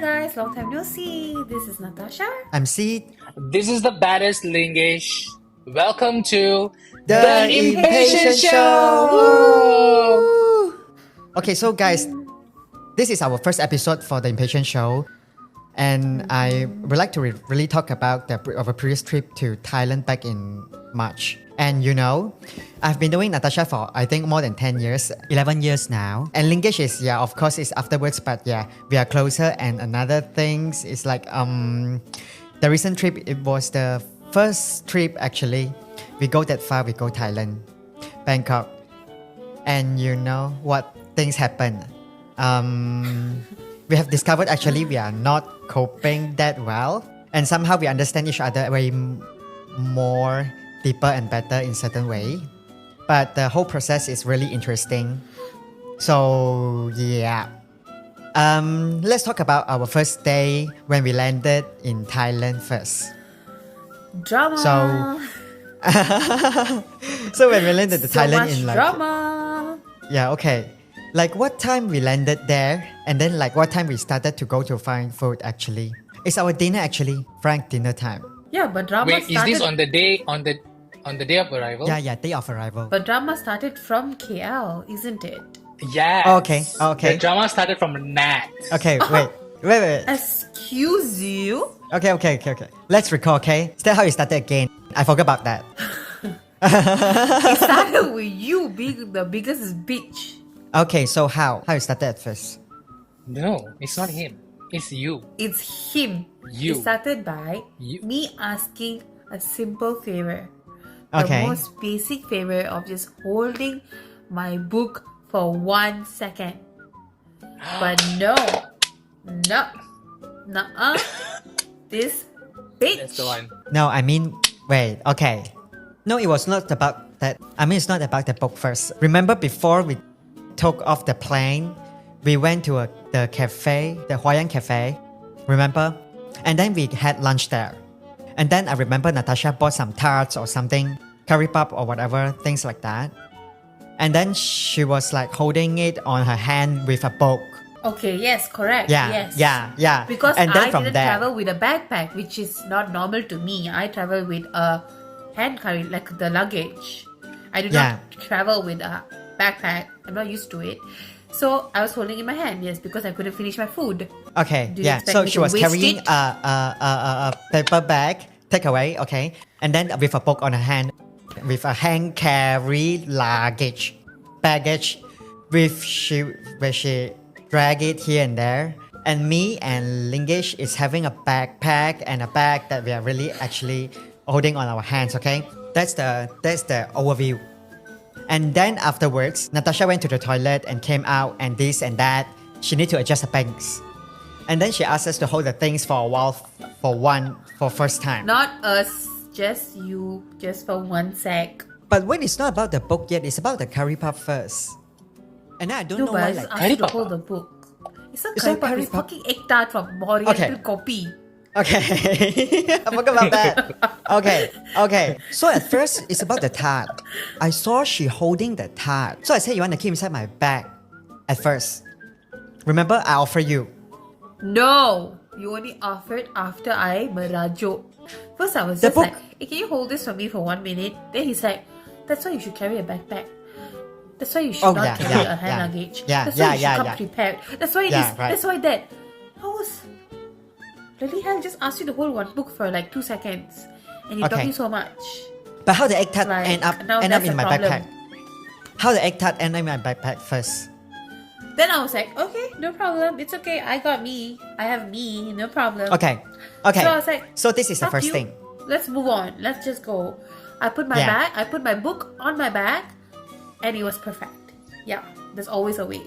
guys, long time no see. This is Natasha. I'm Sid. This is the baddest Lingesh. Welcome to The Impatient Show. Okay, so guys, this is our first episode for The Impatient Show. And I would like to really talk about our previous trip to Thailand back in March. And you know, I've been knowing Natasha for I think more than 10 years, 11 years now. And Lingesh is, of course, is afterwards, but we are closer. And another thing is like, the recent trip, it was the first trip actually. We go that far, we go Thailand, Bangkok. And you know what things happen. We have discovered actually we are not coping that well. And somehow we understand each other way more deeper and better in certain way. But the whole process is really interesting. So let's talk about our first day when we landed in Thailand first. Drama. So when we landed in Thailand much in like drama. okay. Like what time we landed there and then like what time we started to go to find food actually. It's our dinner actually, Frank dinner time. Yeah, but drama Wait, started. is this on the day day of arrival? Yeah, day of arrival. But drama started from KL, isn't it? Yes. Okay. The drama started from Naat. Okay, wait. Excuse you? Okay. Let's recall, okay? Is that how it started again? I forgot about that. It started with you being the biggest bitch. Okay, so how? How it started at first? No, it's not him. It's you. It's him. You. It started by You. me asking a simple favor. Okay. The most basic favor of just holding my book for 1 second. But no. This bitch. That's the one. No, I mean, wait, okay. No, it was not about that. I mean, it's not about the book first. Remember before we took off the plane, we went to the cafe, the Hawaiian cafe. Remember? And then we had lunch there. And then I remember Natasha bought some tarts or something, curry puff or whatever, things like that. And then she was like holding it on her hand with a book. Okay, yes, correct. Yeah. Because and then I from didn't there, travel with a backpack, which is not normal to me. I travel with a hand carry, like the luggage. I do not travel with a backpack. I'm not used to it. So I was holding it in my hand, yes, because I couldn't finish my food. Okay, Do you expect so me she to was waste carrying it? a paper bag, takeaway, okay, and then with a book on her hand, with a hand carry baggage, where she drag it here and there, and me and Lingesh is having a backpack and a bag that we are really actually holding on our hands. Okay, that's the overview. And then afterwards, Natasha went to the toilet and came out and this and that. She need to adjust the bangs. And then she asked us to hold the things for a while for first time. Not us, just you, just for 1 sec. But when it's not about the book yet, it's about the curry puff first. And I don't know but why I like just asked you to curry hold the book. It's not It's curry not puff, curry it's puff. fucking egg tart from Oriental Okay. Kopi. Okay, I forgot about that. Okay. So at first, it's about the tart. I saw she holding the tart. So I said, you want to keep inside my bag at first. Remember, I offered you. No, you only offered after I merajuk. First I was The just book- like, hey, can you hold this for me for 1 minute? Then he's like, that's why you should carry a backpack. That's why you should not carry a hand luggage. That's why you should come prepared. That's why this, right. that's why that. I was, really, I just asked you to hold one book for like 2 seconds. And you're Okay. talking so much. But how the egg tart Like, end up now that's in a my problem. backpack? How the egg tart end up in my backpack first? Then I was like, okay, no problem. It's okay. I got me. I have me. No problem. Okay. So I was like, So this is the fuck first you. thing. Let's move on. Let's just go. I put my Yeah. bag, I put my book on my bag, and it was perfect. Yeah, there's always a way.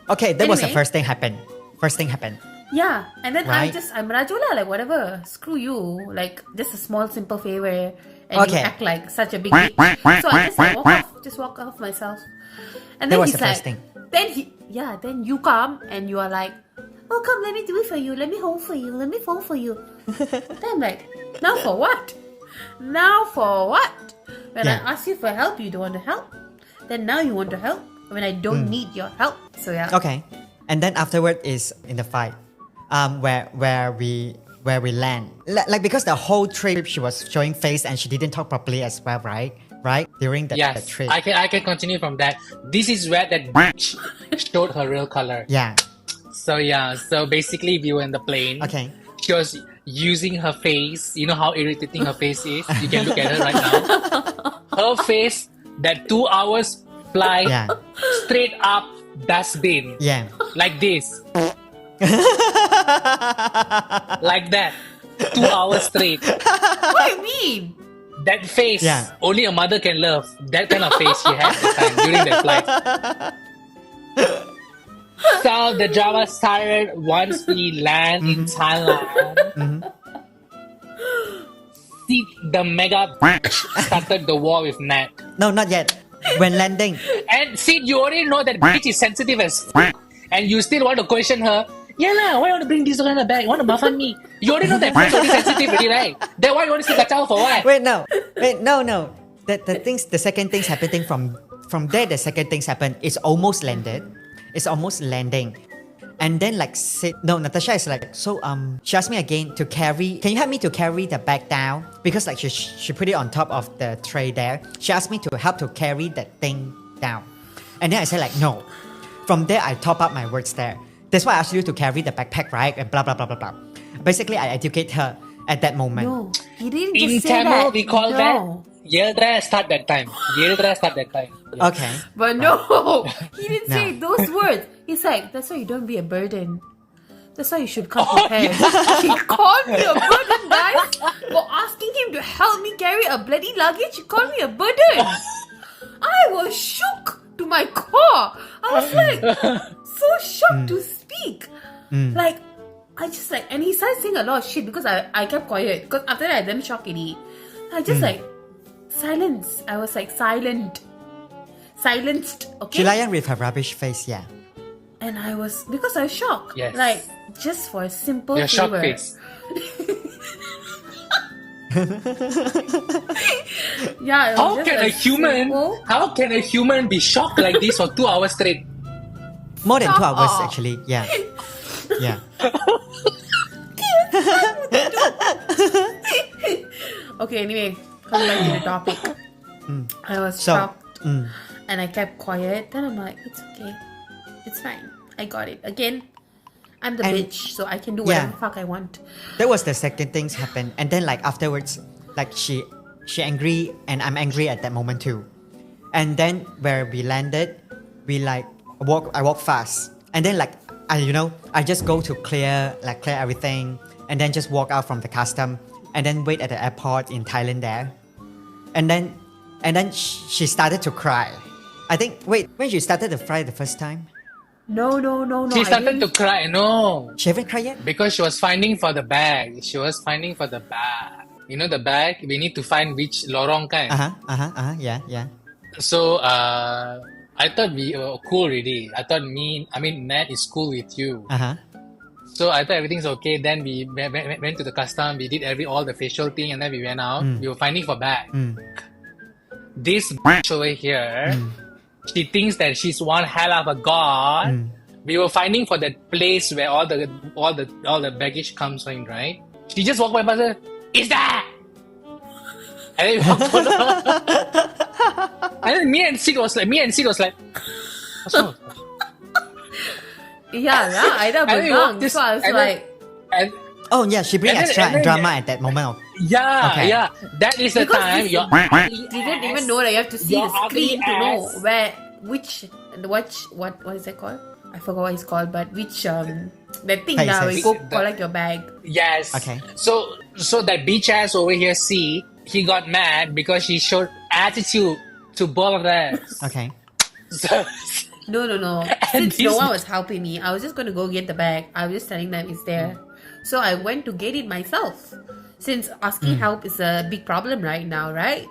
Okay, that was the Anyway. first thing happened. Yeah, and then Right. I'm Rajula, like whatever, screw you. Like, just a small, simple favor, and you Okay. act like such a big bitch. So I just like, walk off myself. And That then was he's the like, first thing. then you come and you are like, oh, come, let me do it for you. Let me hold for you. Let me fold for you. Then I'm like, now for what? When I ask you for help, you don't want to help. Then now you want to help when I don't need your help. So yeah. Okay. And then afterward is in the fight. where we land. Like because the whole trip she was showing face and she didn't talk properly as well, right? Right during the Yes, trip. I can continue from that. This is where that bitch showed her real color. Yeah. So basically we were in the plane. Okay. She was using her face. You know how irritating her face is? You can look at her right now. Her face, that 2 hours flight, Yeah. straight up dustbin. Yeah. Like this. Like that. 2 hours straight. What do you mean? That face, Yeah. only a mother can love. That kind of face she had that time during that flight. So the drama started once we land in Thailand. See, the mega started the war with Naat. No, not yet. When landing. And see, you already know that bitch is sensitive as f- and you still want to question her. Yeah lah, why you want to bring this on the bag? You want to buff on me? You already know that bitch is sensitive already, right? Then why you want to see kacau for what? Wait, no. The second thing's happening from there. The second things happen. It's almost landed. It's almost landing, and then like Natasha is like, so she asked me again to carry. Can you help me to carry the bag down? Because like she put it on top of the tray there. She asked me to help to carry that thing down, and then I said like no. From there I top up my words there. That's why I asked you to carry the backpack, right? And blah blah blah blah blah. Basically, I educate her at that moment. No, he didn't In just say Tamil, that. we call no. that Yeldra start that time. Yeldra start that time. Yeah. Okay. But no, he didn't No. say those words. He's like, that's why you don't be a burden. That's why you should come prepared. He called me a burden, guys, for asking him to help me carry a bloody luggage. He called me a burden. I was shook to my core. I was like, so shocked to speak. Like, I just like, and he started saying a lot of shit because I kept quiet. Because after that, I then shocked it. I just like, silence. I was like, silenced, okay? Chilayan with her rubbish face, yeah. And I was, because I was shocked. Yes. Like, just for a simple Your shock favor. face. Yeah. It was How just can a human? simple- How can a human be shocked like this for 2 hours straight? More than 2 hours Stop. actually, yeah. Yeah. Okay, anyway, coming back to the topic. I was So, shocked. And I kept quiet. Then I'm like, it's okay. It's fine. I got it. Again, I'm the And- bitch, so I can do whatever Yeah. the fuck I want. That was the second things happened. And then like afterwards, like she angry and I'm angry at that moment too. And then where we landed, we like I walk fast. And then like I just go to clear everything and then just walk out from the custom and then wait at the airport in Thailand there. And then she started to cry. I think when she started to cry the first time, No. She I started to didn't- cry. No, she haven't cried yet. because she was finding for the bag. She was finding for the bag. You know the bag. We need to find which lorong kan. Yeah. So I thought we were cool already. I thought Nat is cool with you. So I thought everything's okay. Then we went to the custom. We did all the facial thing, and then we went out. We were finding for bag. This bitch over here, she thinks that she's one hell of a god. We were finding for that place where all the baggage comes in, right? She just walked by and said, "Is that?" And then we walked over. And then me and Sid was like, what's wrong? Yeah, I know, And but we wrong. walked this- So I was and then- like, And Oh yeah, she bring And then- extra and and then- drama at that moment. yeah, Okay. yeah, that is the Because time. this- Your you don't even know that you have to see Your the screen to ugly know ass. what is that called? I forgot what it's called, but which that thing Places. now where you go The- collect your bag. Yes. Okay. So that bitch ass over here, see, he got mad because she showed attitude to both of us. Okay. So, No. And Since no this- one was helping me, I was just gonna go get the bag. I was just telling them it's there. So I went to get it myself. Since asking help is a big problem right now, right?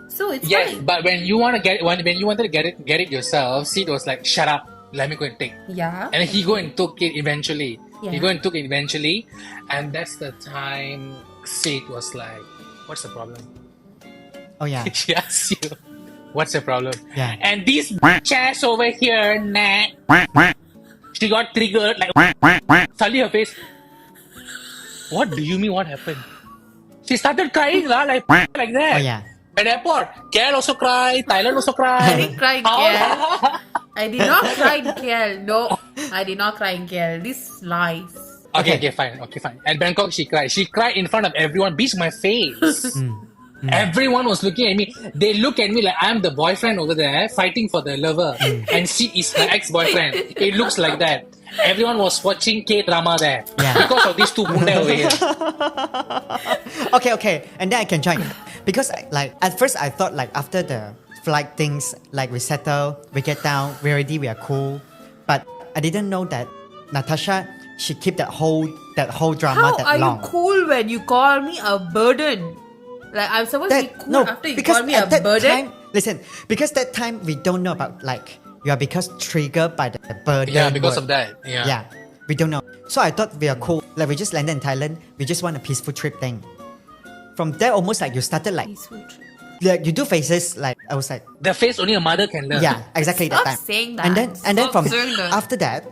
So it's yes, fine. but when you wanted to get it yourself, Sid was like, "Shut up, let me go and take." Yeah. And he go and took it eventually. Yeah. He go and took it eventually, and that's the time Sid was like, "What's the problem?" Oh yeah. She asked you, "What's the problem?" Yeah. And this bitch ass over here, Nat, she got triggered like suddenly her face. what do you mean? What happened? She started crying like that. Oh yeah. At the airport, KL also cried, Thailand also cried. I didn't cry in KL. I did not cry in KL. No, I did not cry in KL. This lies. Okay, fine. At Bangkok, she cried. She cried in front of everyone. Beats my face. Everyone was looking at me. They look at me like I'm the boyfriend over there fighting for the lover, and she is her ex-boyfriend. It looks like that. Everyone was watching K-drama there because of these two bunde over here. Okay, and then I can join because at first I thought like after the flight things like we settle, we get down, we are cool, but I didn't know that Natasha she kept that whole drama How that are long. you cool when you call me a burden? Like I'm supposed to be cool after you because call me at a that burden? time, listen, because that time we don't know about like you are because triggered by the burden. Yeah, because word. of that. Yeah. We don't know. So I thought we are cool. Like we just landed in Thailand. We just want a peaceful trip thing. From there, almost like you started like Peaceful trip. you do faces like I was like The face only a mother can learn. yeah exactly Stop that time. saying that. And then Stop from saying that. after that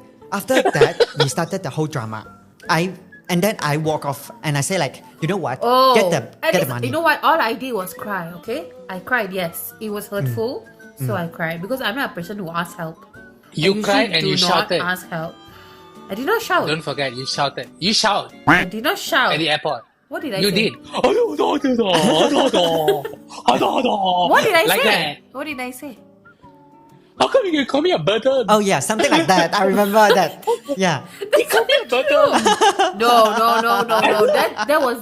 we started the whole drama. And then I walk off and I say like, you know what? Get the money. You know what? All I did was cry, okay? I cried, yes. It was hurtful, so I cried. Because I'm not a person who asks help. You cried and you shouted. Do not ask help. I did not shout. Don't forget, you shouted. You shout I did not shout. at the airport. What did I You say? did. What did I like say? that. What did I say? How come you can call me a burden? Oh yeah, something like that. I remember that. Yeah. You call me a burden. No. That was...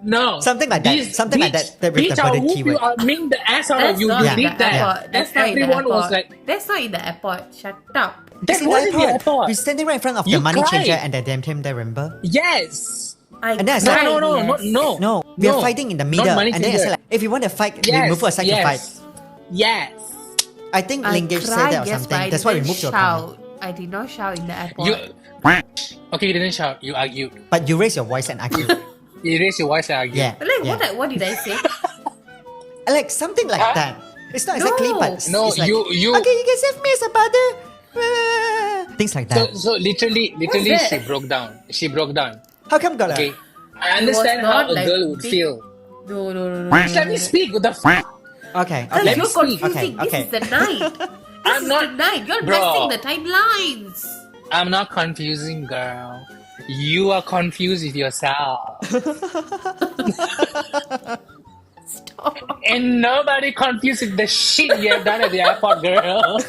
No. Something like that. Something like that. That with the burden keyword. I mean the ass out That's of you. not You in did the that. airport. That's And not in the everyone airport. was like, That's not in the airport. Shut up. that was in the airport. We're standing right in front of You the money cried. changer and the damn him there, remember? Yes. And then I said, cried, No, yes. No, we are fighting in the middle. money And then I changer. said like, if you want to fight, we Yes. move aside to fight. Yes. I think I Lingesh said cried, that or yes, something. but I That's why we didn't moved to a corner. shout. I did not shout in the airport. Okay, you didn't shout. You argued. But you raised your voice and argued. You raised your voice and argued. Yeah. Like, what did I say? Like something like that. It's not exactly, No. but it's No, like, you. okay, you can save me as a brother. Things like that. So literally, that? she broke down. She broke down. How come got Okay. I It understand was how not a like girl would big- feel. No. Just let me speak. What the fuck? Okay, Guys, Let you're me speak. confusing. Okay. This is the night. I'm This is not- the night. You're Bro. messing the timelines. I'm not confusing, girl. You are confused with yourself. Stop. And nobody confused with the shit you have done at the airport, girl.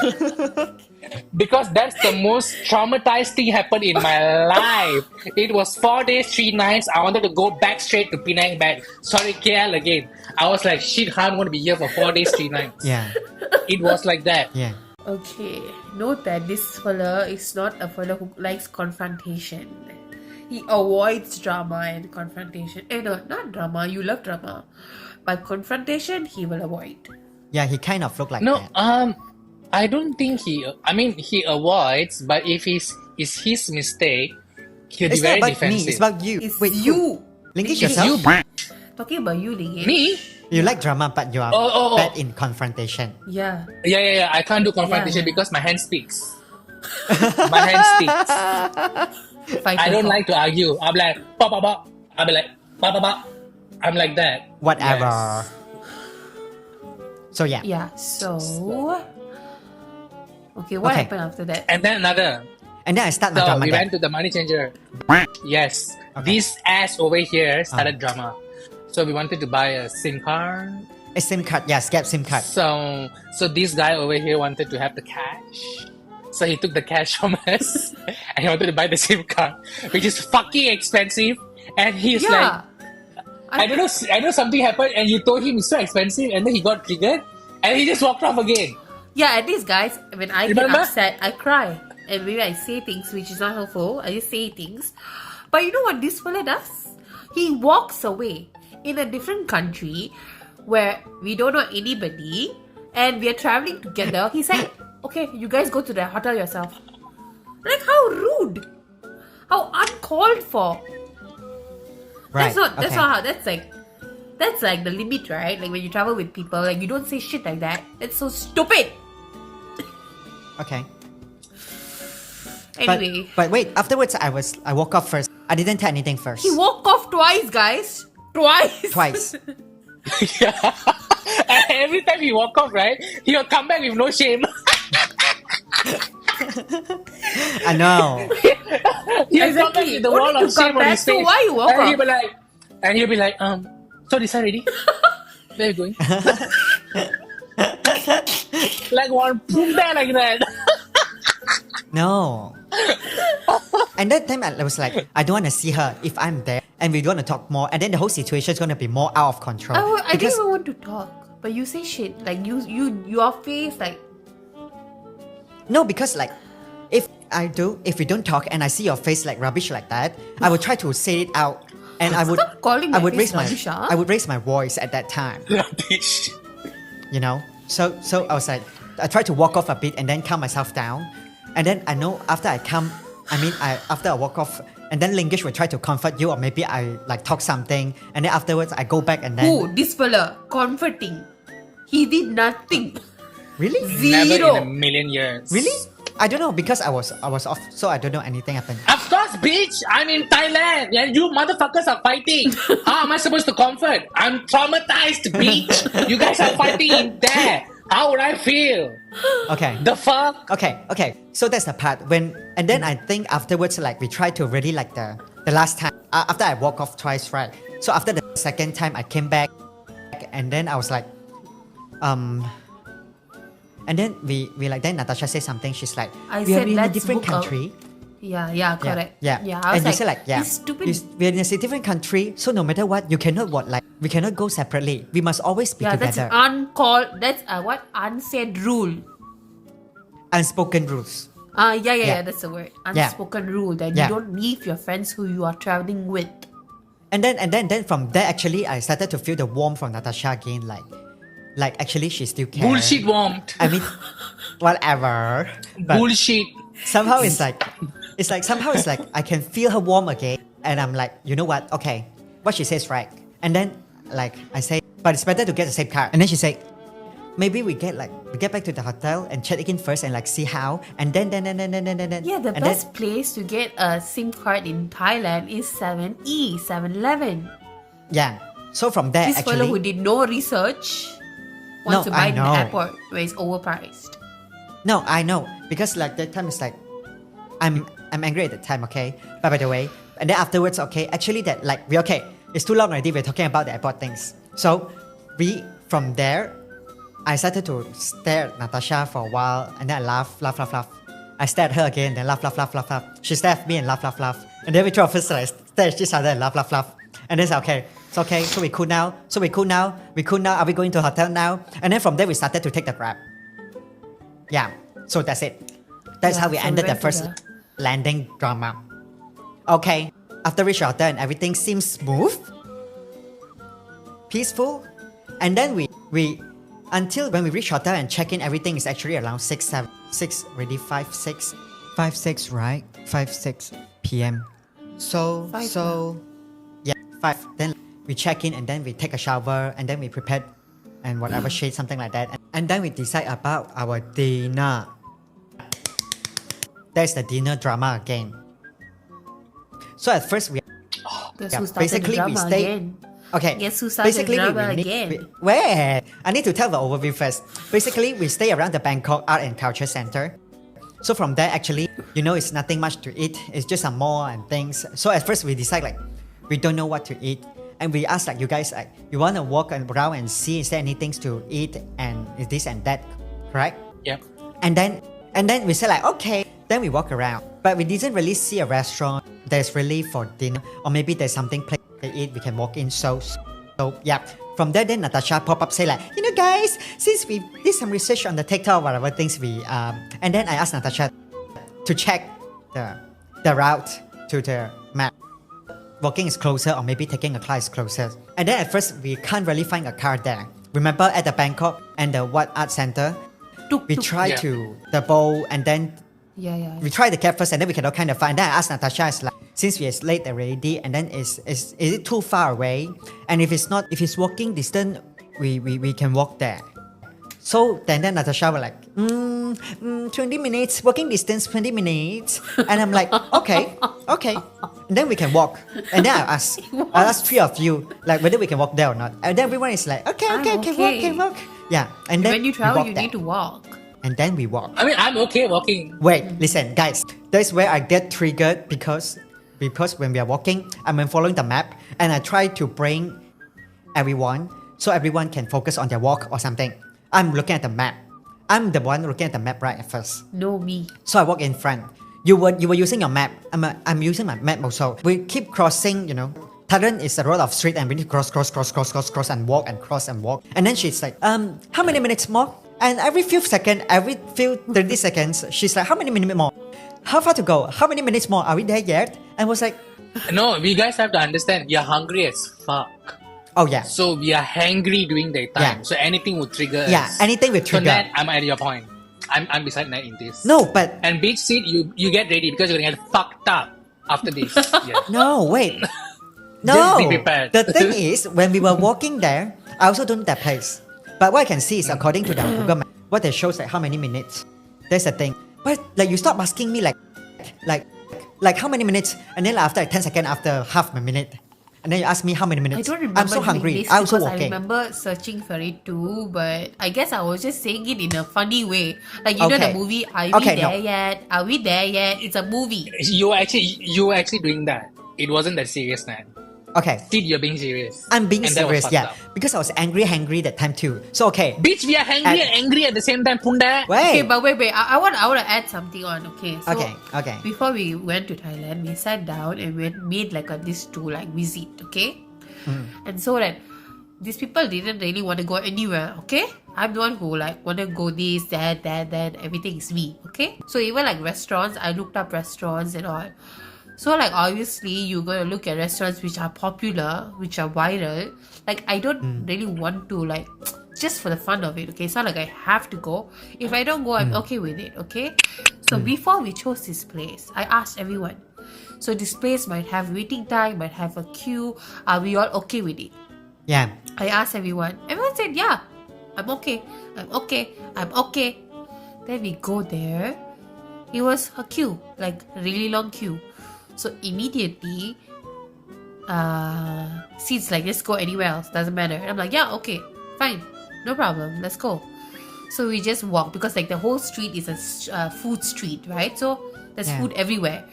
Because that's the most traumatized thing happened in my life. It was 4 days, 3 nights. I wanted to go back straight to Penang back. Sorry, KL again. I was like, shit, how I'm going to be here for 4 days, 3 nights. Yeah, It was like that. yeah. Okay, note that this fella is not a fella who likes confrontation. He avoids drama and confrontation. No, not drama. You love drama. But confrontation, he will avoid. Yeah, he kind of looked like No, that. I don't think he avoids, but if it's his mistake, he'll It's be not very about me, defensive. it's about you. It's Wait, you. Lingesh It's yourself? You, Talking about you, Lingesh. me? You like drama, but you are Oh. bad in confrontation. Yeah. Yeah. I can't do confrontation Yeah. because my hand speaks. My hand speaks. I don't like to argue. I'm like, pop, pop, pop. I'll be like, pop, pop, pop. I'm like that. Whatever. Yes. So yeah. Yeah, so... Okay, what Okay. happened after that? And then another. And then I start my So drama we again. went to the money changer. Yes. Okay. This ass over here started drama. So we wanted to buy a SIM card. A SIM card, yeah, Skype SIM card. So this guy over here wanted to have the cash. So he took the cash from us and he wanted to buy the SIM card, which is fucking expensive. And he's like, Yeah. I don't know something happened and you told him it's so expensive and then he got triggered and he just walked off again. Yeah, at least, guys, when I Remember? get upset, I cry. And maybe I say things which is not helpful. I just say things. But you know what this fella does? He walks away in a different country where we don't know anybody and we are traveling together. He's like, okay, you guys go to the hotel yourself. Like, how rude. How uncalled for. Right. That's like the limit, right? Like when you travel with people, like you don't say shit like that. That's so stupid. Okay. Anyway. But wait, afterwards I woke up first. I didn't tell anything first. He walked off twice, guys. Twice. Yeah. And every time he walk off, right, he'll come back with no shame. I know. He'll come back with the wall Only of to come shame on back, his so face. why you walk and off? he'll be like, so this already? Where are you going? Like one boom there like that. No. And that time I was like, I don't want to see her if I'm there and we don't want to talk more. And then the whole situation is going to be more out of control. I didn't even want to talk. But you say shit. Like your face like... No, because like, if we don't talk and I see your face like rubbish like that, I would try to say it out. And I would, Stop calling I my would face raise my, rubbish, huh? I would raise my voice at that time. Rubbish. You know, so I was like, I tried to walk off a bit and then calm myself down, and then I know after I walk off, and then Lingesh will try to comfort you, or maybe I like talk something, and then afterwards I go back and then Who? This fella. Comforting. He did nothing. really, Never Zero. in a million years. really, I don't know because I was off, so I don't know anything happened. Of course, bitch. I'm in Thailand and you motherfuckers are fighting. How am I supposed to comfort? I'm traumatized, bitch. You guys are fighting in there. How would I feel? Okay. The fuck? Okay. So that's the part and then I think afterwards, like we tried to really like the last time after I walk off twice, right? So after the second time I came back, and then I was like, and then we like then Natasha said something. She's like, I we are said, in a "Let's different book out." country. Yeah, correct. Yeah. I was And you say like, yeah, this stupid... we're in a different country, so no matter what, you cannot we cannot go separately. We must always be Yeah, that's together. an uncalled... That's what? Unsaid rule. Unspoken rules. Yeah, that's the word. Unspoken rule that Yeah. you don't leave your friends who you are traveling with. And then from there, actually, I started to feel the warmth from Natasha again. Like actually, she still cares. Bullshit warmth. I mean, whatever. But Bullshit. somehow it's like I can feel her warm again, and I'm like, you know what? Okay, what she says right. And then like I say, but it's better to get the same car. And then she said, maybe we get back to the hotel and check in first and like see how. And then. Yeah, the and best place to get a SIM card in Thailand is 7E, 7-Eleven. Yeah. So from there, This fellow who actually, did no research wants to No, buy I it in the know. airport where it's overpriced. no, I know because like that time it's like, I'm angry at the time. Okay, but by the way, and then afterwards, okay, actually that like we okay. It's too long already. We're talking about the airport things. So we from there, I started to stare at Natasha for a while, and then I laugh. I stared at her again, then laugh. She stared at me and laugh. And then we two of us like stare at each other and laugh. And then it's okay. It's okay. So we cool now. Are we going to hotel now? And then from there we started to take the Grab. Yeah. So that's it. That's Yeah, how we so ended we the went to first landing drama. Okay. After we shot there and everything seems smooth, peaceful, and then we until when we reach hotel and check in, everything is actually around 6 right? 5 6 p.m. So 5. Then we check in and then we take a shower and then we prepare and whatever shade, something like that. And then we decide about our dinner. There's the dinner drama again. So at first we Guess Yeah, who started the basically we drama stay- again? Okay. Guess who started the drama again? Wait, I need to tell the overview first. Basically, we stay around the Bangkok Art and Culture Center. So from there, actually, it's nothing much to eat. It's just a mall and things. So at first, we decide like, we don't know what to eat. And we ask like, you guys, like, you want to walk around and see, is there any things to eat and is this and that, correct? Yep. And then we say like, okay. Then we walk around. But we didn't really see a restaurant that's really for dinner. Or maybe there's something place to eat, we can walk in. So yeah. From there, then Natasha pop up, say like, guys, since we did some research on the TikTok, whatever things and then I asked Natasha to check the route to the map. Walking is closer or maybe taking a class is closer. And then at first, we can't really find a car there. Remember at the Bangkok and the Art Center, we tried to the bowl and then Yeah. we tried the cab first and then we cannot kind of find. Then I asked Natasha, it's like, since we are late already, and then is it too far away? And if it's walking distance, we can walk there. So then Natasha was like, 20 minutes, walking distance, 20 minutes. And I'm like, okay. And then we can walk. And then I ask 3 of you, like whether we can walk there or not. And then everyone is like, okay, walk. Yeah. And then When you travel, you there. need to walk. And then we walk. I mean, I'm okay walking. Wait, listen, guys. That's where I get triggered because when we are walking, I'm following the map and I try to bring everyone so everyone can focus on their walk or something. I'm looking at the map. I'm the one looking at the map right at first. No, me. So I walk in front. You were using your map. I'm using my map also. We keep crossing, Thailand is a lot of street and we need to cross and walk and cross and walk. And then she's like, how many minutes more? And every few 30 seconds, she's like, how many minutes more? How far to go? How many minutes more? Are we there yet? And I was like, no, we guys have to understand, we are hungry as fuck. Oh yeah. So we are hangry during the time. Yeah. So anything would trigger us. Yeah, anything will trigger. So Nat, I'm at your point. I'm beside Nat in this. No, but... And beach seat, you get ready because you're going to get fucked up after this. Yeah. No, wait. No. Just be prepared. The thing is, when we were walking there, I also don't know that place. But what I can see is according to the Google Map, what they shows like how many minutes. That's the thing. But like you stop asking me like how many minutes, and then after 10 seconds, after half a minute, and then you ask me how many minutes. I don't remember. I'm so hungry. This I also because walking. I remember searching for it too, but I guess I was just saying it in a funny way. Like know the movie, Are We There Yet? Are we there yet? It's a movie. You were actually doing that. It wasn't that serious, Nat. Okay. Sid, you're being serious. I'm being and serious, yeah. Up. Because I was hangry that time too. So okay. Bitch, we are hangry and angry at the same time, Punda. Wait. Okay, but wait. I want to add something on. Okay. So Okay. Before we went to Thailand, we sat down and we made like this to like visit. Okay. And so that these people didn't really want to go anywhere. Okay. I'm the one who like want to go this, that, everything is me. Okay. So even like restaurants, I looked up restaurants and all. So like obviously you're going to look at restaurants which are popular, which are viral. Like I don't really want to like just for the fun of it. Okay, it's not like I have to go. If I don't go, I'm okay with it. Okay. So before we chose this place, I asked everyone. So this place might have waiting time, might have a queue. Are we all okay with it? Yeah. I asked everyone. Everyone said, yeah, I'm okay. Then we go there. It was a queue, like really long queue. So immediately, seats like, let's go anywhere else, doesn't matter. And I'm like, yeah, okay, fine, no problem, let's go. So we just walk because like the whole street is a food street, right? So there's food everywhere.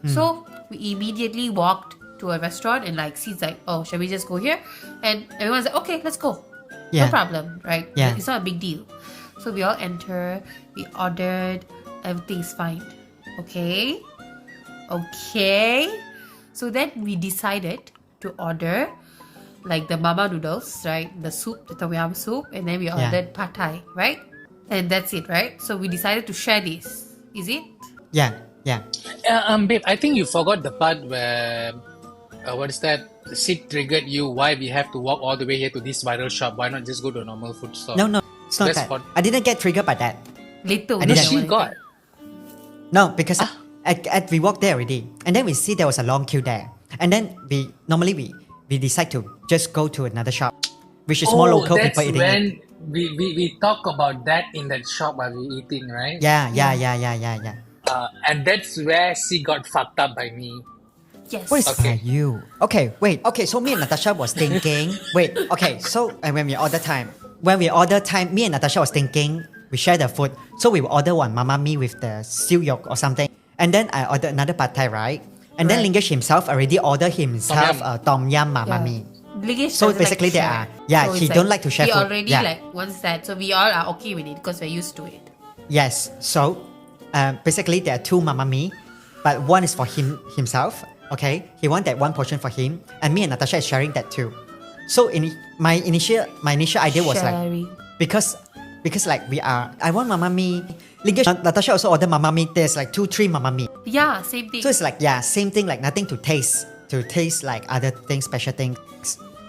So we immediately walked to a restaurant and like seats like, oh, shall we just go here? And everyone's like, okay, let's go. Yeah. No problem, right? Yeah. Like, it's not a big deal. So we all enter, we ordered, everything's fine. Okay. So then we decided to order like the mama noodles, right? The soup, the tom yum soup, and then we ordered pad thai, right? And that's it, right? So we decided to share this. Is it? Yeah. Babe, I think you forgot the part where what is that? Sid triggered you. Why we have to walk all the way here to this viral shop? Why not just go to a normal food store? No, it's not that. I didn't get triggered by that. Little. I didn't. She got. No, because we walked there already, and then we see there was a long queue there, and then we decide to just go to another shop, which is more local people eating. That's when we talk about that in that shop while we eating, right? Yeah. And that's where she got fucked up by me. Yes. What is you? Okay, wait. Okay, so me and Natasha was thinking. Wait. Okay, so and when we order time, me and Natasha was thinking we share the food, so we will order one mama mee with the seal yolk or something. And then I ordered another pad thai, right? And then Lingesh himself already ordered himself a tom yum mama mee. Lingesh so basically like they are, so he don't like to share he food. He already like wants that, so we all are okay with it because we're used to it. Yes, so basically there are two mama mee, but one is for himself, okay? He want that one portion for him, and me and Natasha is sharing that too. So my initial idea was like, because like I want mama mee. Lingesh, Natasha also ordered mama mee. There's like 2-3 mama mee. Yeah, same thing. So it's like same thing, like nothing to taste like other things, special things.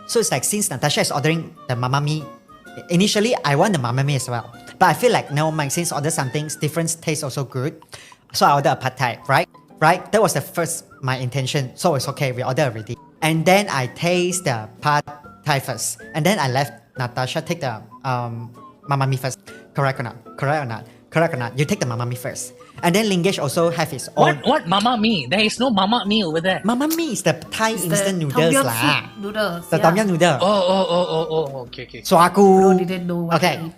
So it's like since Natasha is ordering the mama mee, initially I want the mama mee as well. But I feel like no, my since order something different, taste also good. So I ordered a pad thai, right? That was the first my intention. So it's okay, we ordered already. And then I taste the pad thai first, and then I left Natasha take the mama mee first. Correct or not? Correct or not? You take the mama mee first. And then Lingesh also have his own. What mama mee? There is no mama mee over there. Mama mee is the Thai It's instant the noodles tom yum lah. soup noodles. The tom yum noodle. Okay. So aku Bro didn't know what okay. to eat.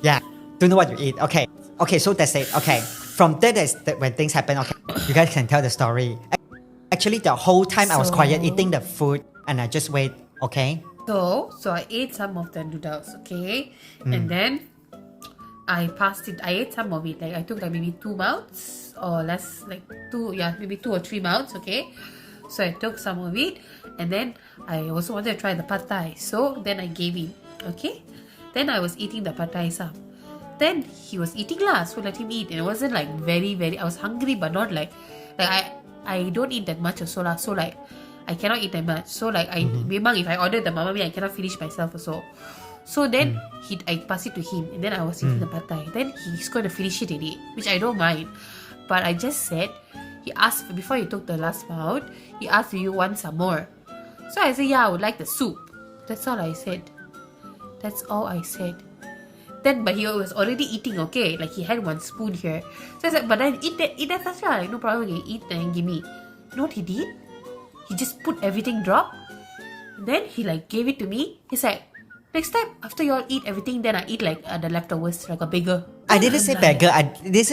Yeah, don't know what you eat. Okay, so that's it. Okay, from there is when things happen. Okay, you guys can tell the story. Actually, the whole time I was quiet eating the food and I just wait. Okay. So I ate some of the noodles, okay? And then I passed it. I ate some of it. Like I took like maybe 2 mouths or less, like maybe 2 or 3 mouths, okay? So I took some of it, and then I also wanted to try the pad thai. So then I gave him, okay? Then I was eating the pad thai some. Then he was eating lah, so let him eat. And it wasn't like very, very. I was hungry, but not like I don't eat that much also lah. So like I cannot eat that much. So like memang if I order the mama mee, I cannot finish myself also. So then I pass it to him, and then I was eating the pad thai. Then he's going to finish it in it, which I don't mind. But I just said, he asked before he took the last mouth, he asked, "Do you want some more?" So I said, "Yeah, I would like the soup." That's all I said. Then, but he was already eating, okay? Like he had 1 spoon here. So I said, "But then eat that first, right? Like, no problem, you eat and give me." You know what he did? He just put everything drop. And then he like gave it to me. He's like, "Next time, after you all eat everything, then I eat like the leftovers, like a bigger." I didn't say beggar. I didn't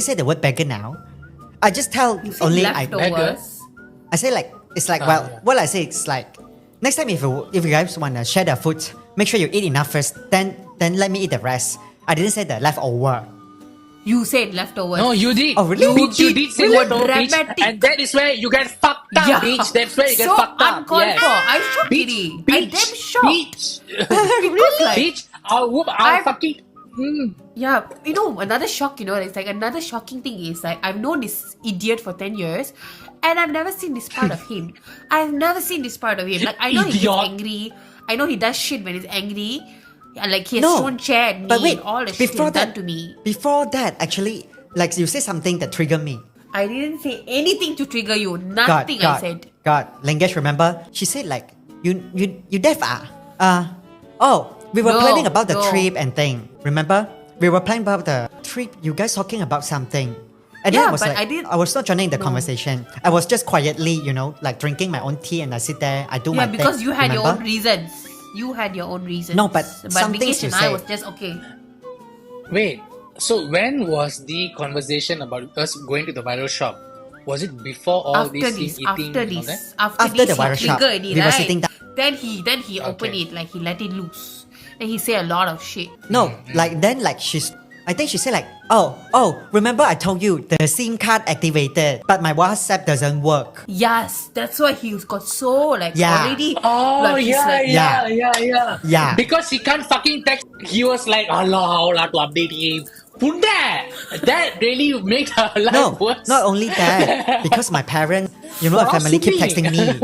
say the word beggar now. I just tell You said only leftovers. I say like it's like what I say it's like next time if you guys wanna share the food, make sure you eat enough first. Then let me eat the rest. I didn't say the leftover. You said leftovers. No, you did. Oh, really? You did say You were leftover, bitch. dramatic. And that is where you get fucked up, Yeah. bitch. That's where you get So fucked up. uncalled Yes. for. I shocked Bitch, Kitty. I bitch, damn shocked. bitch. Because like, Bitch, I'll fucking... yeah, you know, another shock, it's like another shocking thing is like I've known this idiot for 10 years and I've never seen this part of him. I've never seen this part of him. Like I know he gets Idiot. angry. I know he does shit when he's angry. And like he has No, thrown chair at me but wait, and all the shit before he's done that, to me. Before that, actually, like you say something that triggered me. I didn't say anything to trigger you. Nothing I said. God, Lingesh, remember? She said like, you deaf ah? We were No, planning about the no. trip and thing. Remember? We were planning about the trip. You guys talking about something. And then Yeah, I was but like, I didn't- I was not joining the No. conversation. I was just quietly, like drinking my own tea and I sit there, I do my Yeah, thing. because you had your own remember? reasons. You had your own reasons. No, but some Lingesh things you and I said. was just okay. Wait, so when was the conversation about us going to the viral shop? Was it before all After this this, eating after and all this, that? After the he viral shop, triggered it, we were right? sitting down. Then he opened Okay. it, like he let it loose, and he said a lot of shit. No, like then like I think she said like, remember I told you the SIM card activated, but my WhatsApp doesn't work. Yes, that's why he got so like Yeah. already. Oh, like, he's like, Yeah. Because he can't fucking text. He was like, Allah to update him. Punda! That really made her life No, worse. not only that, because my parents, my family keep texting me.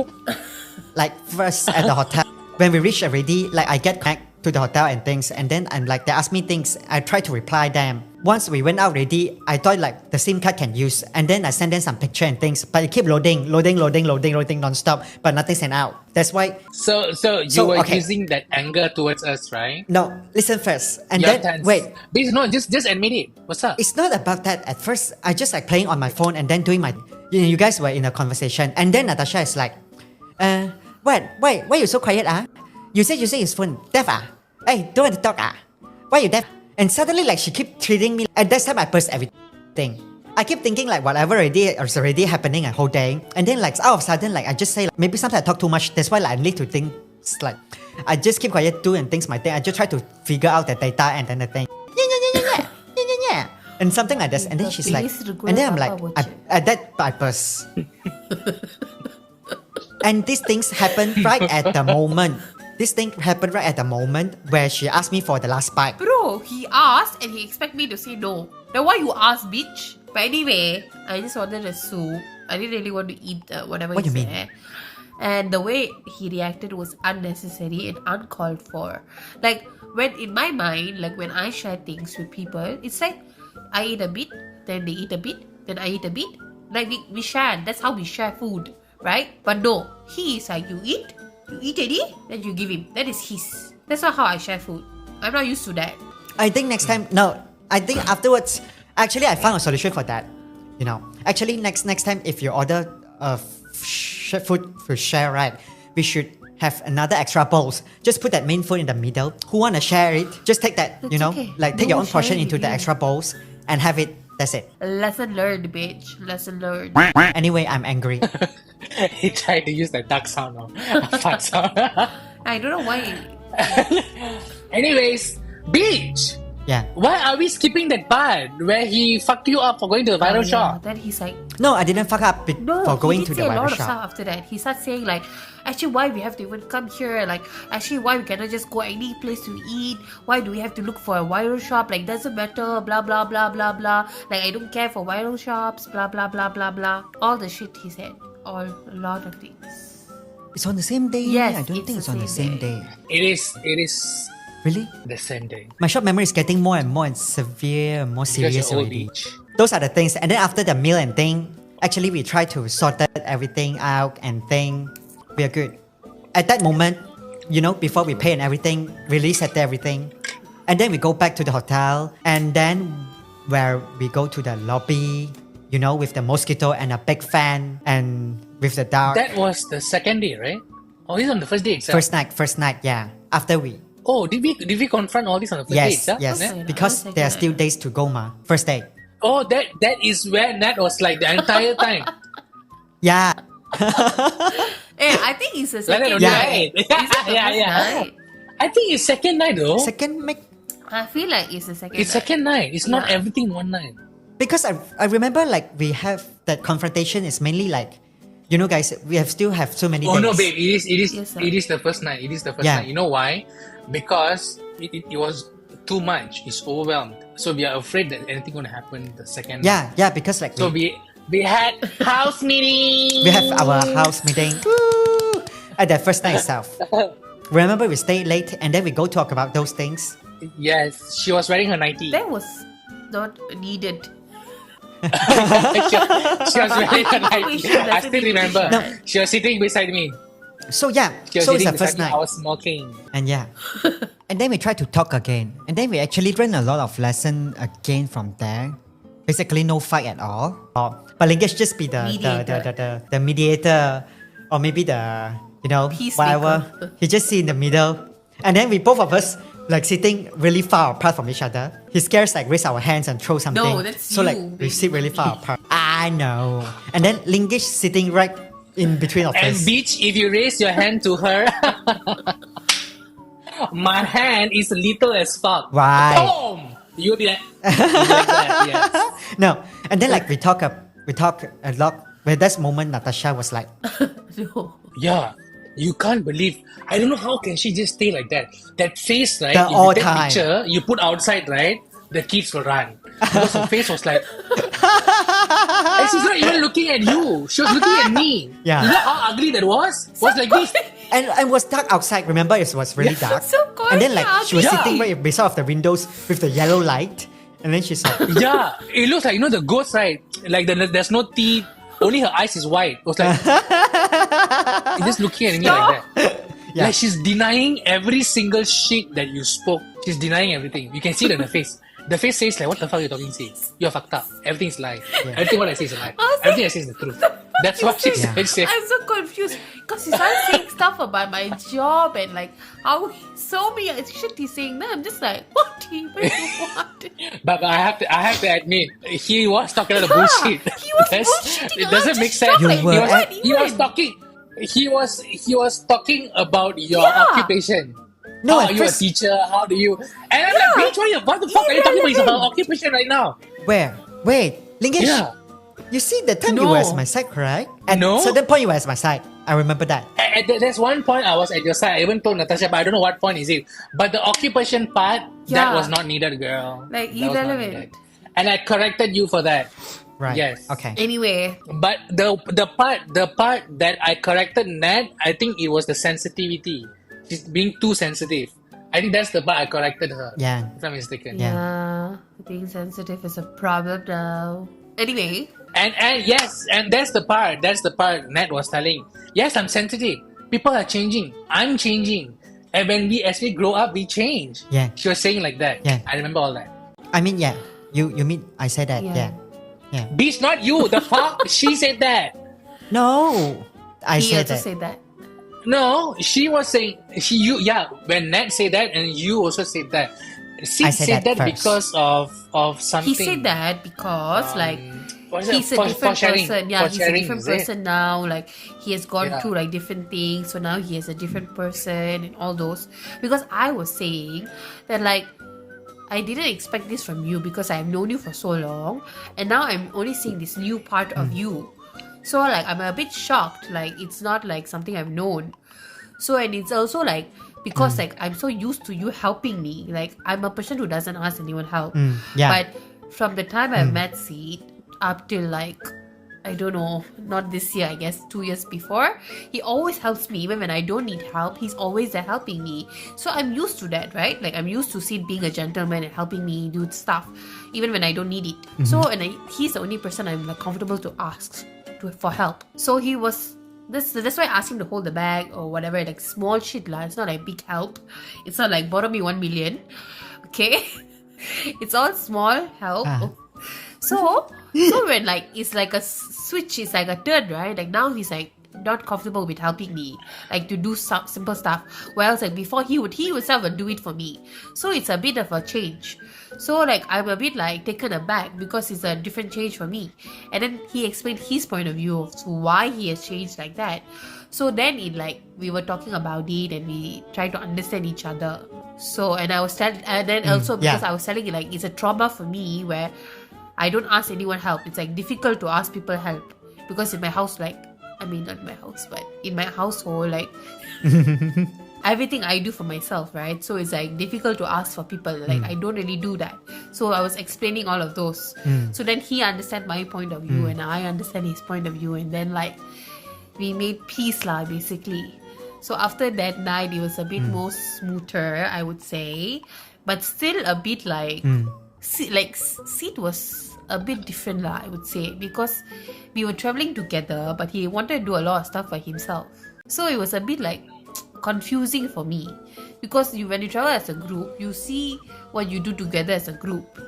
Like first at the hotel, when we reach already, like I get back to the hotel and things, and then I'm like they ask me things, I try to reply them. Once we went out already, I thought like the SIM card can use, and then I send them some picture and things, but it keep loading non-stop, but nothing sent out. That's why. So you were okay. using that anger towards us, right? No, listen first, and You're then tense. wait. Please, no, just admit it. What's up? It's not about that. At first, I just like playing on my phone and then doing my. You guys were in a conversation, and then Natasha is like, why you so quiet ah? You say his phone deaf ah? Hey, don't want to talk ah? Why you deaf? And suddenly like she keep treating me. At that time I burst everything. I keep thinking like whatever is already happening a whole day, and then like all of a sudden like I just say like, maybe sometimes I talk too much. That's why like I need to think. It's like I just keep quiet too and things my thing. I just try to figure out the data and then the thing. Yeah. And something like this, and then she's like, and then I'm like, at that I burst. And these things happen right at the moment. This thing happened right at the moment where she asked me for the last bite. Bro, he asked and he expect me to say no. Then why you ask, bitch? But anyway, I just wanted a soup. I didn't really want to eat whatever What he you mean? said. And the way he reacted was unnecessary and uncalled for. Like when in my mind, like when I share things with people, it's like I eat a bit, then they eat a bit, then I eat a bit. Like we share. That's how we share food, right? But no, he is like you eat it, then you give him. That is his. That's not how I share food. I'm not used to that. I think next time, no, I think afterwards, actually, I found a solution for that. Actually, next time, if you order food for share, right, we should have another extra bowls. Just put that main food in the middle. Who wanna share it? Just take that, okay. take your own portion sharing, into the yeah. extra bowls and have it. That's it. Lesson learned, bitch. Lesson learned. Anyway, I'm angry. He tried to use the duck sound or fart sound. I don't know why. Anyways, beach. Yeah. Why are we skipping that part where he fucked you up for going to the viral shop? Then he's like, No, I didn't fuck up for going to the a viral lot of shop. stuff after that. He starts saying like, actually, why we have to even come here? Like, actually, why we cannot just go any place to eat? Why do we have to look for a viral shop? Like, doesn't matter. Blah blah blah blah blah. Like, I don't care for viral shops. Blah blah blah blah blah. All the shit he said. A lot of things. It's on the same day. Yes, I don't think it's on the same day. It is Really? the same day. My short memory is getting more and more severe and more Because serious you're old already. beach. Those are the things. And then after the meal and thing, actually we try to sort everything out and thing. We are good. At that moment, before we pay and everything, really settle everything. And then we go back to the hotel. And then where we go to the lobby, with the mosquito and a big fan and with the dark. That was the second day, right? Oh, this on the first day itself. First night, yeah. After we. Oh, did we confront all this on the first day itself? Yes, Yeah. because there are still days to go, ma. First day. Oh, that is where Nat was like the entire time. Yeah. I think it's the Like that second only, Yeah. right? Is it the yeah, first yeah. night? I think it's second night though. Second make I feel like it's the second It's night. second night. It's not Yeah. everything one night. because I remember like we have that confrontation is mainly like, guys, we still have so many Oh days. no, babe! Yes, sir. It is the first night. It is the first Yeah. night. You know why? Because it was too much. It's overwhelmed. So we are afraid that anything gonna happen the second. Yeah, because like So we had house meeting. we have our house meeting woo, at that first night itself. Remember we stayed late and then we go talk about those things. Yes, she was wearing her nightie. That was not needed. She was wearing her nightie. I still remember. No. She was sitting beside me. So yeah, She was so it's sitting the first beside me. night. I was smoking. And yeah. And then we try to talk again. And then we actually learn a lot of lesson again from there. Basically no fight at all. But Lingesh just be the mediator or maybe the Peacemaker. whatever. He just sit in the middle. And then we both of us like sitting really far apart from each other. He scares like raise our hands and throw something. No, that's so you, like we baby. sit really far apart. I know. And then Lingesh sitting right in between of And us. bitch, if you raise your hand to her, my hand is little as fuck. Right. Boom! You'll be like, that, yes. No. And then like we talk a lot. Where that moment Natasha was like, No. Yeah, you can't believe. I don't know how can she just stay like that. That face, right? The if all you take time. picture, you put outside, right? The kids will run. Because her face was like, and she's not even looking at you. She was looking at me. Yeah. You know how ugly that was? Was like this. and was dark outside. Remember, it was really dark. So cold, and then like she was yeah. sitting right beside of the windows with the yellow light. And then she's like, Yeah, it looks like the ghost, right? Like there's no teeth. Only her eyes is white. It was like just looking at me like that. Yeah. Like she's denying every single shit that you spoke. She's denying everything. You can see it in her face. The face says like, what the fuck are you talking to? You're fucked up. Everything's lie. Everything what I say is a lie. Everything I say is the truth. That's what she said. I'm so confused because he started saying stuff about my job and like how so many shit he's saying. Now I'm just like, what do you want? But I have to admit, he was talking a lot of bullshit. He was bullshitting. It doesn't I'm make just sense. shocked, like, You were what He was even? talking. He was talking about your Yeah. occupation. No, How at are you first- a teacher? How do you? And I'm like, bitch, what the fuck are you talking about? It's her occupation right now. where? Wait, Lingesh. Yeah. You see, the time you No. were at my side, correct? At No. certain point you were at my side. I remember that. There's one point I was at your side. I even told Natasha, but I don't know what point is it. But the occupation part, that Yeah. was not needed, girl. Like, That was not irrelevant. needed. And I corrected you for that. Right. Yes. Okay. Anyway, But the part that I corrected Nat, I think it was the sensitivity. She's being too sensitive. I think that's the part I corrected her. Yeah. If I'm mistaken. Yeah. being sensitive is a problem now. Anyway, And yes, and that's the part Nat was telling. Yes, I'm sensitive. People are changing. I'm changing. And as we grow up, we change. Yeah. She was saying like that. Yeah. I remember all that. I mean, yeah. You mean I said that? Yeah. Bitch, not you. The fuck? She said that. No, I He said also that. said that. No, she was saying when Nat said that and you also said that. Sid I said said that that first. because of something. He said that because what is it? he's a For different sharing, person. for Yeah, he's a sharing, different is it? person now. Like he has gone Yeah. through like different things, so now he has a different person and all those. Because I was saying that like I didn't expect this from you because I've known you for so long, and now I'm only seeing this new part of you. So like I'm a bit shocked. Like it's not like something I've known. So and it's also like because like I'm so used to you helping me. Like I'm a person who doesn't ask anyone help. Yeah. But from the time I met Seed up till like I don't know, not this year, I guess 2 years before, he always helps me. Even when I don't need help, he's always there helping me. So I'm used to that, right? Like I'm used to Seed being a gentleman and helping me do stuff, even when I don't need it. So he's the only person I'm like comfortable to ask for help. So he was that's why I asked him to hold the bag or whatever, like small shit lah. It's not like big help. It's not like borrow me 1 million. Okay? It's all small help. So when like it's like a switch, it's like a turn, right? Like now he's like not comfortable with helping me, like to do some simple stuff. Whereas like before he himself would do it for me. So it's a bit of a change. So like I'm a bit like taken aback because it's a different change for me. And then he explained his point of view of why he has changed like that. So then it like we were talking about it and we tried to understand each other. So and I was telling, and then also because I was telling you like it's a trauma for me where I don't ask anyone help. It's like difficult to ask people help because in my house, like I mean not in my house, but in my household, like everything I do for myself, right? So it's like difficult to ask for people. Like I don't really do that. So I was explaining all of those. So then he understand my point of view and I understand his point of view, and then like we made peace lah basically. So after that night, it was a bit more smoother, I would say, but still a bit like Sid was a bit different lah, I would say, because we were traveling together, but he wanted to do a lot of stuff for himself. So it was a bit like confusing for me because when you travel as a group, you see what you do together as a group.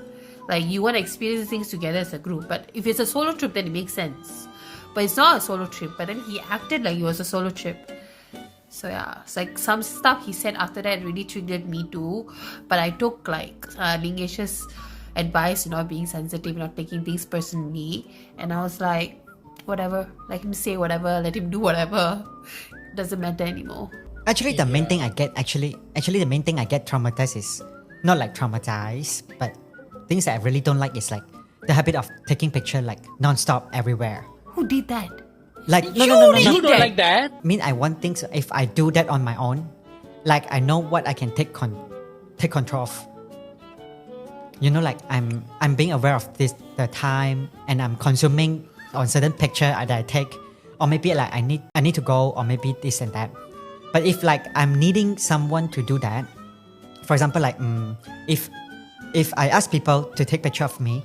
Like you want to experience things together as a group, but if it's a solo trip, then it makes sense. But it's not a solo trip. But then he acted like it was a solo trip. So yeah, it's like some stuff he said after that really triggered me too. But I took like Lingesh's advice, not being sensitive, not taking things personally, and I was like, whatever, let him say whatever, let him do whatever. Doesn't matter anymore. Actually, the main thing I get the main thing I get traumatized is not like traumatized, but things that I really don't like is like the habit of taking picture like non-stop everywhere. Who did that? Like no. You don't like that? I mean, I want things. If I do that on my own, like I know what I can take control of. You know, like I'm being aware of the time, and I'm consuming on certain picture that I take, or maybe like I need to go, or maybe this and that. But if like I'm needing someone to do that, for example, like if I ask people to take picture of me,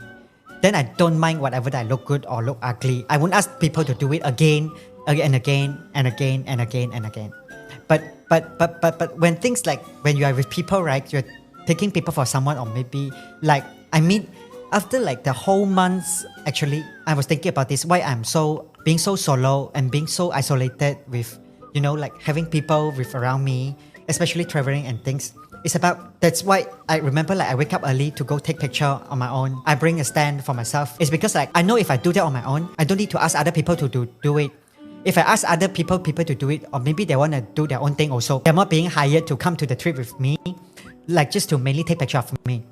then I don't mind whatever that I look good or look ugly. I won't ask people to do it again and again and again and again and again. But when things like when you are with people, right? You're taking people for someone, or maybe like I mean, after like the whole months, actually, I was thinking about this. Why I'm being so solo and being so isolated with, you know, like having people with around me, especially traveling and things. It's about, that's why I remember like I wake up early to go take picture on my own. I bring a stand for myself. It's because like I know if I do that on my own, I don't need to ask other people to do it. If I ask other people to do it, or maybe they want to do their own thing also, they're not being hired to come to the trip with me, like just to mainly take picture of me.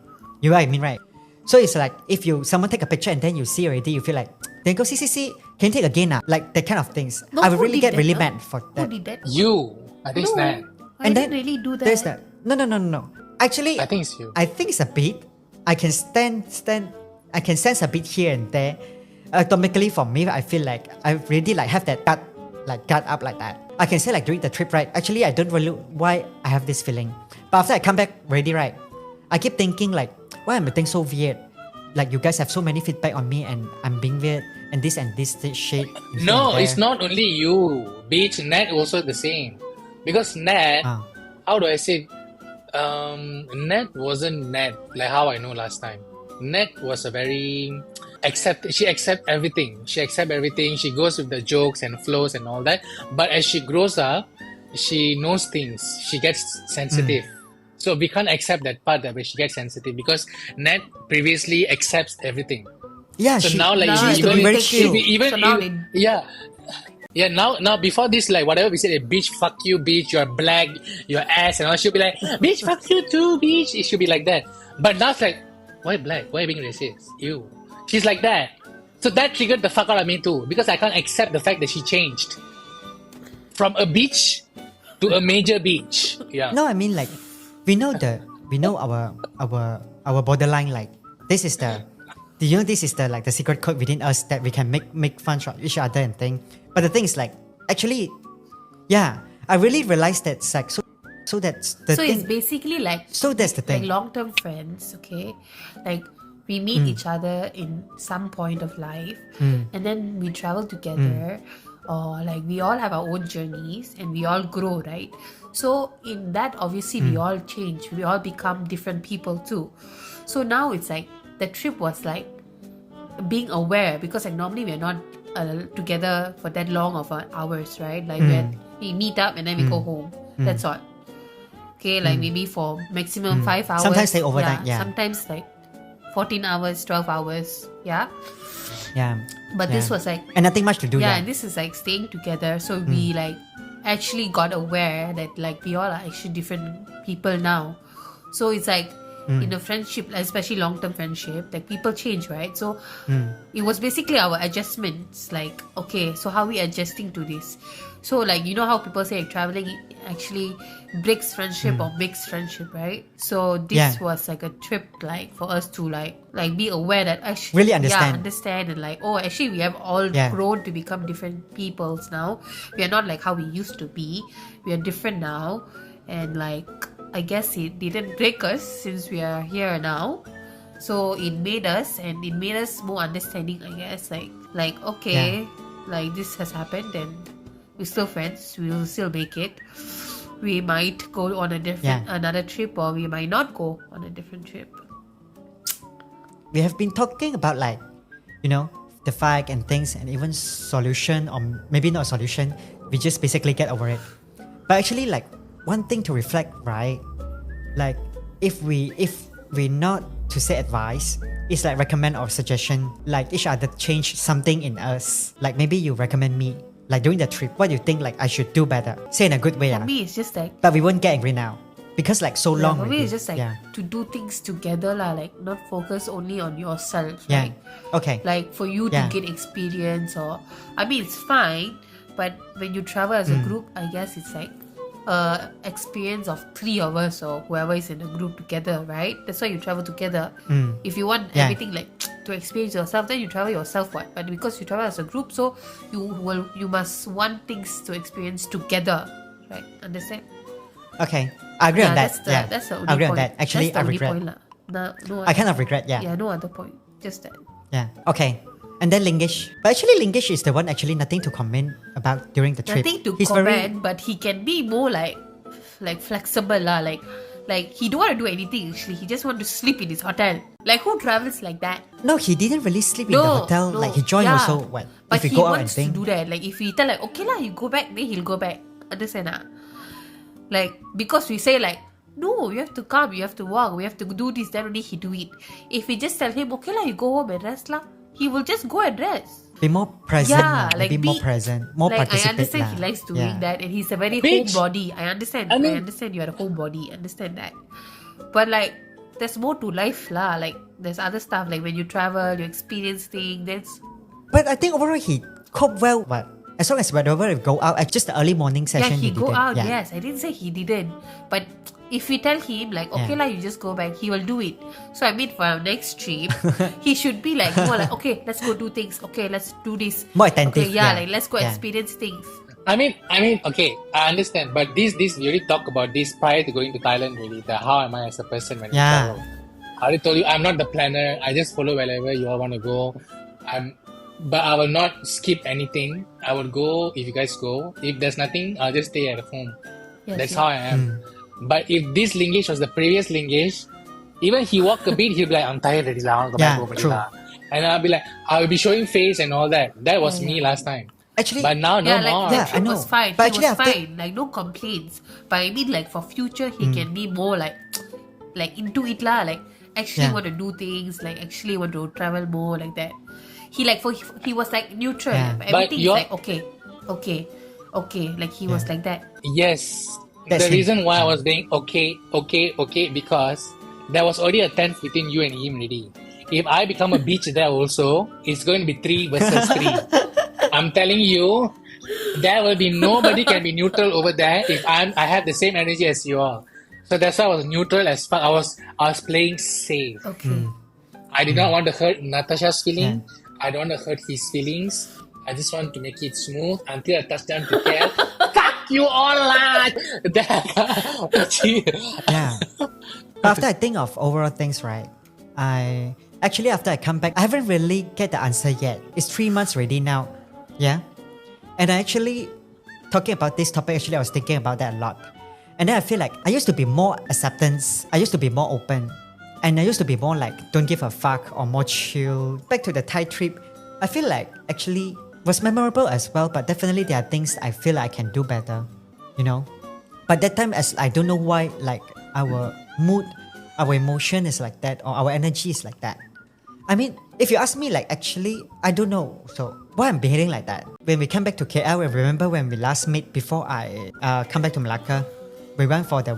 You know what I mean, right? So it's like if someone take a picture and then you see already, you feel like, then go see, can you take again now? Like that kind of things. No, I would who really did get that, really huh? mad for that. Who did that? You. I think it's No, Nat. I didn't really do that. There's that. No. Actually, I think it's you. I think it's a bit. I can I can sense a bit here and there. Automatically for me, I feel like I really like have that gut up like that. I can say like during the trip, right? Actually, I don't really why I have this feeling. But after I come back ready, right? I keep thinking like, why am I being so weird? Like you guys have so many feedback on me and I'm being weird and this shit. No, it's not only you. Bitch, Nat also the same. Because Nat, how do I say? Nat wasn't Nat like how I know last time. Nat was a very she accept everything. She accept everything. She goes with the jokes and flows and all that. But as she grows up, she knows things. She gets sensitive. So we can't accept that part that where she gets sensitive because Nat previously accepts everything. Yeah, So she now like she used even to be very take chill. you. even So now even- yeah. Yeah, now before this, like whatever we said, bitch, fuck you, bitch, you're black, you're ass, and all, she'll be like, bitch, fuck you too, bitch. It should be like that. But now it's like, why black? Why being racist? You. She's like that. So that triggered the fuck out of me too, because I can't accept the fact that she changed from a beach to a major beach. Yeah. No, I mean like we know our borderline. Like this is this is the like the secret code within us that we can make fun of each other and thing. But the thing is like actually, yeah, I really realized that it's like so that's the So thing. it's basically like So that's the thing. like long-term friends, okay? Like we meet each other in some point of life, and then we travel together, or like we all have our own journeys and we all grow, right? So in that, obviously, we all change. We all become different people too. So now it's like the trip was like being aware, because like normally we're not together for that long of hours, right? Like we meet up and then we go home. That's all. Okay, like maybe for maximum 5 hours. Sometimes they overnight, yeah. Sometimes like 14 hours, 12 hours. Yeah. Yeah. But this was like, and nothing much to do. yeah, Yeah. and this is like staying together. So we like actually got aware that like we all are actually different people now. So it's like in a friendship, especially long-term friendship, like people change, right? So it was basically our adjustments. Like, okay, so how are we adjusting to this? So like, you know how people say like, traveling actually breaks friendship or makes friendship, right? So this was like a trip, like for us to like be aware that actually Really understand. understand and like, oh, actually we have all grown to become different peoples now. We are not like how we used to be. We are different now, and like I guess it didn't break us since we are here now. So it made us more understanding, I guess. Like okay, like this has happened and we're still friends. We will still make it. We might go on a different another trip, or we might not go on a different trip. We have been talking about like, you know, the fact and things and even solution, or maybe not a solution. We just basically get over it. But actually, like one thing to reflect, right? Like if we not to say advice, it's like recommend or suggestion, like each other change something in us. Like maybe you recommend me, like during the trip, what do you think like I should do better? Say in a good way. For me, it's just like, but we won't get angry now. Because like so long for me already. it's just like to do things together lah, like not focus only on yourself. Yeah. Like, Okay. like for you to gain experience, or I mean it's fine, but when you travel as a group, I guess it's like experience of 3 of us or whoever is in the group together, right? That's why you travel together. If you want everything like to experience yourself, then you travel yourself, what? But because you travel as a group, so you must want things to experience together, right? Understand? Okay. I agree on that. That's the only I agree point. on that. Actually, that's the I only regret. point lah. No, I kind of regret, yeah, no other point. Just that. Yeah. Okay. And then Lingesh. But actually Lingesh is the one actually nothing to comment about during the trip. Nothing to He's comment, but he can be more like flexible lah. Like he don't want to do anything actually. He just want to sleep in his hotel. Like who travels like that? No, he didn't really sleep in the hotel. No, like he joined also what? But if we he go out and wants thing. to do that. Like if we tell like okay lah, you go back, then he'll go back. Understand ah? Like because we say like no, you have to come, you have to walk, we have to do this, then only he do it. If we just tell him okay lah, you go home and rest lah, he will just go and rest. Be more present. Yeah, like be more present. More like participate. I understand he likes doing that, and he's a very homebody. I understand. I understand you are a homebody. I understand that. But like, there's more to life lah. Like, there's other stuff. Like when you travel, you experience things. That's. But I think overall he coped well. But as long as whenever we go out, just the early morning session. Yeah, he go didn't. out. Yes, I didn't say he didn't. But if we tell him like, okay lah, you just go back, he will do it. So I mean, for our next trip, he should be like more like, okay, let's go do things. Okay, let's do this. More attentive. Okay, like let's go experience things. I mean, okay, I understand, but this we already talked about this prior to going to Thailand. Really, how am I as a person when I travel? I already told you I'm not the planner. I just follow wherever you all want to go. But I will not skip anything. I will go if you guys go. If there's nothing, I'll just stay at home. That's how I am. But if this Lingesh was the previous Lingesh, Even he walk a bit, he'll be like, I'm tired already, I want to go back home already, true. lah. And I'll be like, I'll be showing face and all that. That was me last time. Actually, But now no Yeah, like more. Yeah, I he know. was fine. But He actually was after- fine. Like no complaints. But I mean, like for future, he can be more like into it lah. Like actually Yeah. want to do things. Like actually want to travel more like that. He like he was like neutral. Yeah. But But everything is you're- like okay. Like he was like that. Yes. That's the him. reason why I was being okay, because there was already a tense between you and him already. If I become a bitch there also, it's going to be 3 versus 3. I'm telling you, there will be nobody can be neutral over there if I have the same energy as you all. So that's why I was neutral as far I was playing safe. Okay. I did not want to hurt Natasha's feeling. I don't want to hurt his feelings. I just want to make it smooth until I touch down to KL. Fuck you all lah! Yeah. But after I think of overall things, right? After I come back, I haven't really get the answer yet. It's 3 months already now. Yeah. And I actually, talking about this topic, actually I was thinking about that a lot. And then I feel like I used to be more acceptance. I used to be more open. And I used to be more like, don't give a fuck or more chill. Back to the Thai trip, I feel like actually was memorable as well, but definitely there are things I feel like I can do better, you know? But that time, as I don't know why, like our mood, our emotion is like that, or our energy is like that. I mean, if you ask me, like actually, I don't know. So why I'm behaving like that? When we come back to KL, I remember when we last met before I come back to Malacca, we went for the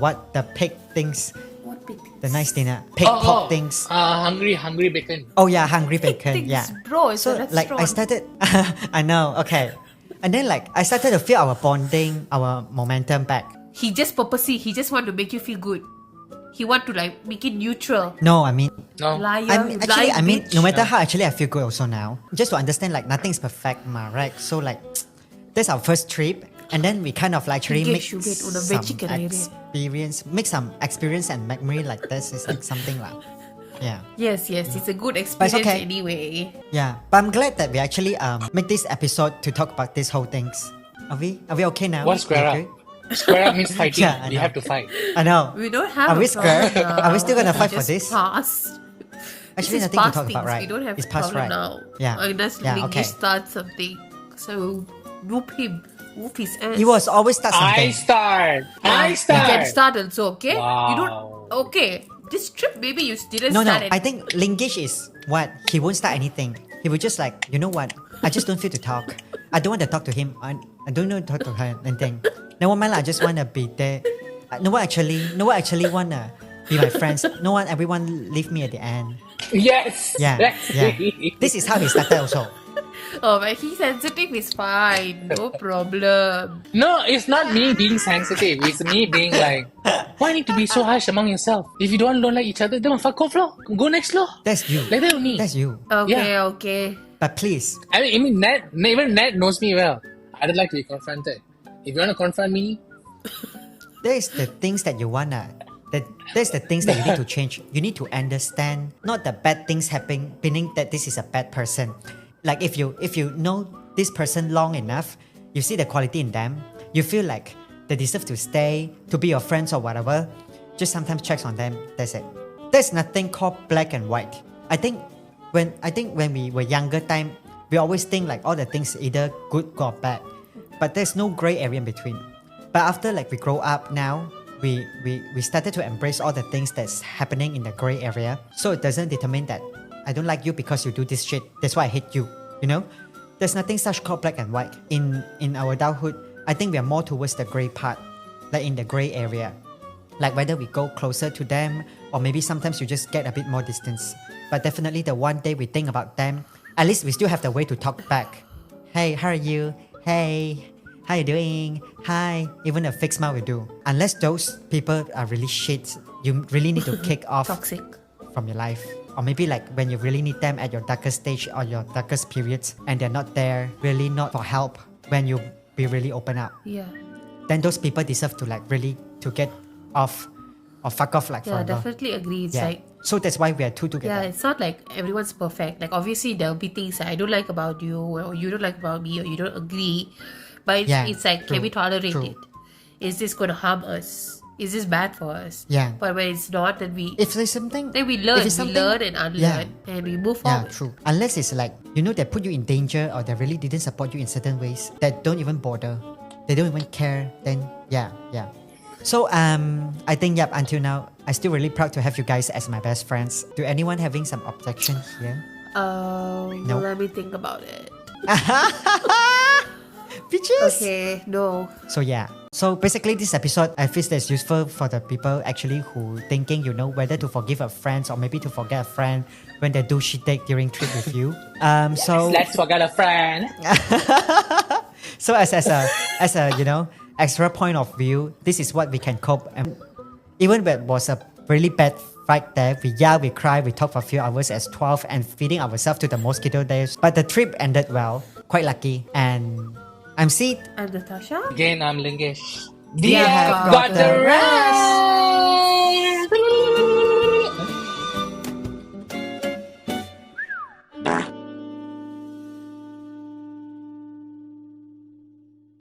pig things, What big the nice dinner, pig pork things. Hungry bacon. Oh yeah, hungry bacon. things, Yeah, bro, it's so a like I restaurant. started, I know. Okay, and then like I started to feel our bonding, our momentum back. He just want to make you feel good. He want to like make it neutral. No, I mean, No. Liar, I mean, bitch. no matter how, actually, I feel good also now. Just to understand, like nothing's perfect, ma, right? So like, that's our first trip, and then we kind of like actually make You get on a some veggie career. make some experience and memory like this is like something like, yeah. Yes, it's a good But it's experience okay. anyway. Yeah, but I'm glad that we actually make this episode to talk about this whole things. Are we okay now? What's square We up? good? Square up means fighting. Yeah, I We know. have to fight. I know. We don't have Are a we problem scared? now. Are we still gonna We fight for just this? Passed. Actually, This is nothing to past talk things. about, right? We don't have It's a past, problem right? now. Yeah. Unless Yeah, Lingesh okay. starts something. So whoop his ass. You was always start something. I start. You can start also, okay? You don't. Wow. Okay. This trip, maybe you didn't No, start I think Lingesh is what? He won't start anything. He will just like, you know what? I just don't feel to talk. I don't want to talk to him. I don't want to talk to her anything. No one, I just want to be there. No one actually want to be my friends. No one, everyone leave me at the end. Yes. Yeah, That's yeah. it. This is how he started also. Oh, but he's sensitive is fine. No problem. No, it's not me being sensitive. It's me being like, why need to be so harsh among yourself? If you don't like each other, then fuck off, lor. Go next, lor. That's you. Like that only. That's you. Okay, Yeah. okay. But please, I mean, even Nat knows me well. I don't like to be confronted. If you want to confront me, there's the things that you wanna. There's the things that you need to change. You need to understand not the bad things happening, meaning that this is a bad person. Like if you know this person long enough, you see the quality in them. You feel like they deserve to stay, to be your friends or whatever. Just sometimes checks on them. That's it. There's nothing called black and white. I think when we were younger time, we always think like all the things either good or bad, but there's no gray area in between. But after like we grow up now, we started to embrace all the things that's happening in the gray area. So it doesn't determine that I don't like you because you do this shit. That's why I hate you. You know, there's nothing such called black and white. In our adulthood, I think we are more towards the gray part, like in the gray area, like whether we go closer to them or maybe sometimes you just get a bit more distance. But definitely the one day we think about them, at least we still have the way to talk back. Hey, how are you? Hey, how you doing? Hi. Even a fake smile will do. Unless those people are really shit, you really need to kick off Toxic. from your life. Or maybe like when you really need them at your darkest stage or your darkest periods and they're not there, really not for help when you be really open up. Yeah. Then those people deserve to like really to get off or fuck off like Yeah, forever. definitely agree. It's Yeah. like, So that's why we are two yeah, together. it's not like everyone's perfect. Like, obviously, there'll be things that I don't like about you, or you don't like about me, or you don't agree. But Yeah, it's like, true, can we tolerate true. it? Is this going to harm us? is this bad for us? Yeah. But when it's not, then we If there's something, we learn, if it's we something- learn and unlearn, and we move yeah, forward. true. Unless it's like, they put you in danger or they really didn't support you in certain ways that don't even bother. They don't even care. Then yeah. So I think until now, I'm still really proud to have you guys as my best friends. Do anyone having some objection here? No. Let me think about it. Bitches. Okay, no. So yeah. So basically this episode I feel that's useful for the people actually who thinking, whether to forgive a friend or maybe to forget a friend when they do shit during trip with you. So let's forget a friend. So as a extra point of view, this is what we can cope. And even when it was a really bad fight there, we yell, we cry, we talk for a few hours as 12 and feeding ourselves to the mosquito days. But the trip ended well, quite lucky. And I'm Sid. I'm Natasha. Again, I'm Lingesh. We have got the rest.